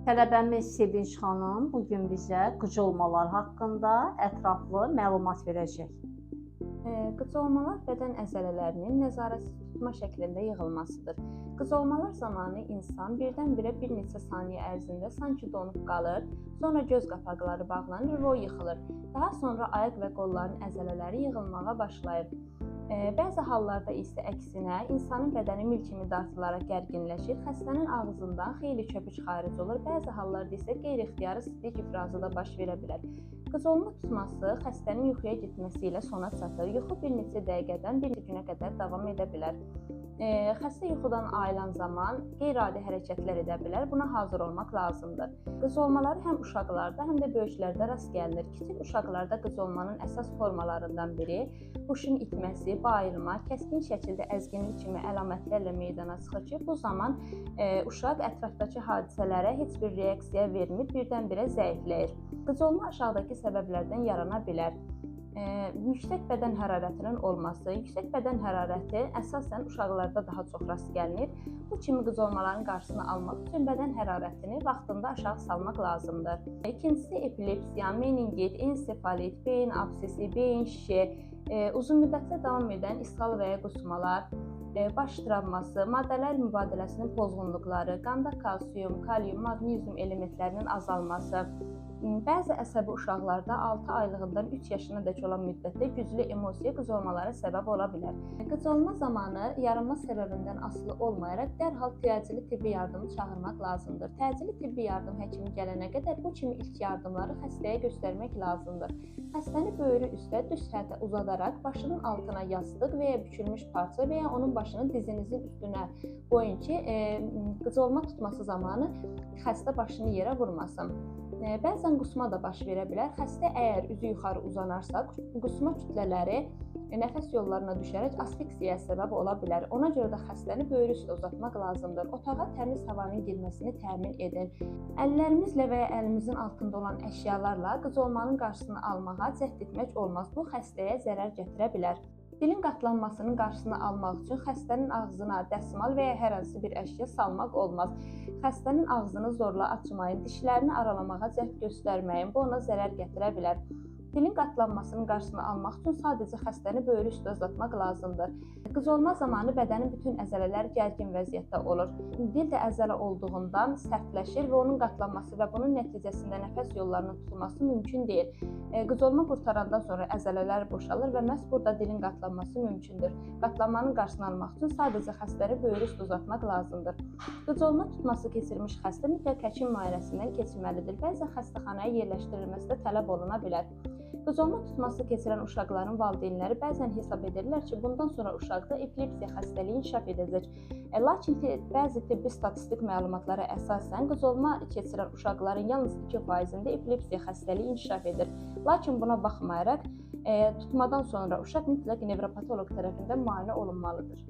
Tələbəmiz Sevinç xanım bugün bizə qıcolmalar haqqında ətraflı məlumat verəcək. Qıcolmalar bədən əzələlərinin nəzarətsiz tutma şəklində yığılmasıdır. Qıcolmalar zamanı insan birdən-birə bir neçə saniyə ərzində sanki donub qalır, sonra göz qapaqları bağlanır və o yıxılır. Daha sonra ayaq və qolların əzələləri yığılmağa başlayır. Bəzi hallarda isə əksinə insanın bədəni mil kimi dartılaraq gərginləşir, xəstənin ağzından xeyli köpük xaric olur, bəzi hallarda isə qeyri-ixtiyari sidik ifrazı da baş verə bilər. Qıcolma tutması xəstənin yuxuya getməsi ilə sona çatır. Yuxu bir neçə dəqiqədən bir neçə günə qədər davam edə bilər. Xəstə yuxudan ayılan zaman qeyri-adi hərəkətlər edə bilər. Buna hazır olmaq lazımdır. Qıcolmaları həm uşaqlarda, həm də böyüklərdə rast gəlinir. Kiçik uşaqlarda qıcolmanın əsas formalarından biri huşun itməsi, bayılma, kəskin şəkildə əzginlik kimi əlamətlərlə meydana çıxır ki, bu zaman uşaq ətrafdakı hadisələrə heç bir reaksiya vermir, birdən-birə zəifləyir. Qıcolma aşağıdakı səbəblərdən yarana bilər. Yüksək bədən hərarətinin olması. Yüksək bədən hərarəti əsasən uşaqlarda daha çox rast gəlinir. Bu kimi qıcolmaların qarşısını almaq üçün bədən hərarətini vaxtında aşağı salmaq lazımdır. İkincisi epilepsiya, meningit, ensefalit, beyin absesi, beyin şişi, uzun müddətli davam edən ishal və ya qusmalar, baş travması, maddələr mübadiləsinin pozğunluqları, qanda kalsium, kalium, maqnezium elementlərinin azalması. Bəzi əsəbi uşaqlarda 6 aylığından 3 yaşınadək olan müddətdə güclü emosiya qıcolmalara səbəb ola bilər. Qıcolma zamanı yaranma səbəbindən asılı olmayaraq dərhal təcili tibbi yardımı çağırmaq lazımdır. Təcili tibbi yardım həkimi gələnə qədər bu kimi ilk yardımları xəstəyə göstərmək lazımdır. Xəstəni böyrü üstə düz səhətə uzadaraq başının altına yastıq və ya bükülmüş parça və ya onun başını dizinizin üstünə qoyun ki, qıcolma tutması zamanı xəstə başını yerə vurmasın. Bəzən qusma da baş verə bilər. Xəstə əgər üzü yuxarı uzanarsa, qusma kütlələri nəfəs yollarına düşərək asfiksiyaya səbəb ola bilər. Ona görə də xəstəni böyrü üstə uzatmaq lazımdır. Otağa təmiz havanın girməsini təmin edin. Əllərimizlə və ya əlimizin altında olan əşyalarla qıcolmanın qarşısını almağa cəhd etmək olmaz. Bu xəstəyə zərər gətirə bilər. Dilin qatlanmasının qarşısını almaq üçün xəstənin ağzına dəsmal və ya hər hansı bir əşya salmaq olmaz. Xəstənin ağzını zorla açmayın, dişlərini aralamağa cəhd göstərməyin, bu ona zərər gətirə bilər. Dilin qatlanmasının qarşısını almaq üçün sadəcə xəstəni böyrü üstə uzatmaq lazımdır. Qıcolma zamanı bədənin bütün əzələlər gərgin vəziyyətdə olur. Dil də əzələ olduğundan sərtləşir və onun qatlanması və bunun nəticəsində nəfəs yollarının tutulması mümkün deyil. Qıcolma qurtarandan sonra əzələlər boşalır və məhz burada dilin qatlanması mümkündür. Qatlanmanın qarşısını almaq üçün sadəcə xəstəni böyrü üstə uzatmaq lazımdır. Qıcolma tutması keçirmiş xəstə mütləq həkim müayinəsindən keçməlidir. Bəzən xəstəxanaya yerləşdirilməsi də tələb oluna bilər. Qıcolma tutması keçirən uşaqların valideynləri bəzən hesab edirlər ki, bundan sonra uşaqda epilepsiya xəstəliyi inkişaf edəcək. Lakin bəzi tibbi statistik məlumatlara əsasən qıcolma keçirən uşaqların yalnız 2%-də epilepsiya xəstəliyi inkişaf edir. Lakin buna baxmayaraq, tutmadan sonra uşaq mütləq nevropatoloq tərəfindən müayinə olunmalıdır.